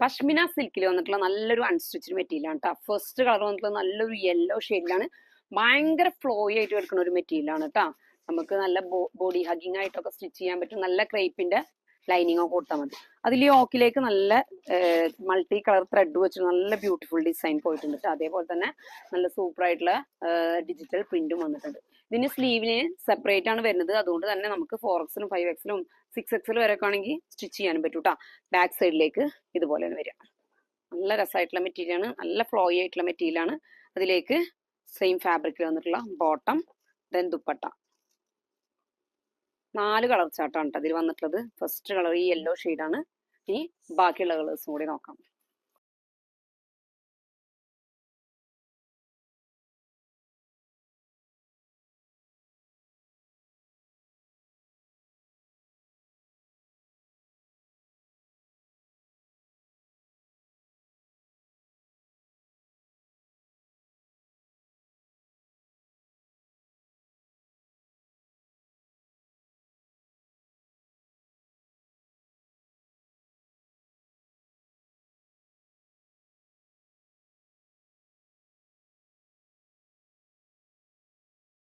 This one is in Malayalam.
പഷ്മിന സിൽക്കിൽ വന്നിട്ടുള്ള നല്ലൊരു അൺസ്റ്റിച്ച്ഡ് മെറ്റീരിയൽ ആണ് കേട്ടോ. ഫസ്റ്റ് കളർ വന്നിട്ടുള്ള നല്ലൊരു യെല്ലോ ഷെയ്ഡിലാണ്. ഭയങ്കര ഫ്ലോയി ആയിട്ട് എടുക്കുന്ന ഒരു മെറ്റീരിയൽ ആണ് കേട്ടോ. നമുക്ക് നല്ല ബോഡി ഹഗിങ് ആയിട്ടൊക്കെ സ്റ്റിച്ച് ചെയ്യാൻ പറ്റും. നല്ല ക്രേപ്പിന്റെ ലൈനിങ് ഒക്കെ കൊടുത്താൽ മതി. അതിൽ യോക്കിലേക്ക് നല്ല മൾട്ടി കളർ ത്രെഡ് വെച്ച് നല്ല ബ്യൂട്ടിഫുൾ ഡിസൈൻ പോയിട്ടുണ്ട്. അതേപോലെ തന്നെ നല്ല സൂപ്പർ ആയിട്ടുള്ള ഡിജിറ്റൽ പ്രിന്റും വന്നിട്ടുണ്ട്. ഇതിന് സ്ലീവിന് സെപ്പറേറ്റ് ആണ് വരുന്നത്. അതുകൊണ്ട് തന്നെ നമുക്ക് 4Xലും 5Xലും 6Xൽ വരെ ഒക്കെ ആണെങ്കിൽ സ്റ്റിച്ച് ചെയ്യാനും പറ്റും കേട്ടോ. ബാക്ക് സൈഡിലേക്ക് ഇതുപോലെയാണ് വരിക. നല്ല രസമായിട്ടുള്ള മെറ്റീരിയൽ ആണ്. നല്ല ഫ്ലോയി ആയിട്ടുള്ള മെറ്റീരിയൽ ആണ്. അതിലേക്ക് സെയിം ഫാബ്രിക്കിൽ വന്നിട്ടുള്ള ബോട്ടം, ദെൻ ദുപ്പട്ട. 4 കളർ ചാർട്ടാണ് കേട്ടോ അതിൽ വന്നിട്ടുള്ളത്. ഫസ്റ്റ് കളർ ഈ യെല്ലോ ഷെയ്ഡാണ്. ഇനി ബാക്കിയുള്ള കളേഴ്സും കൂടി നോക്കാം.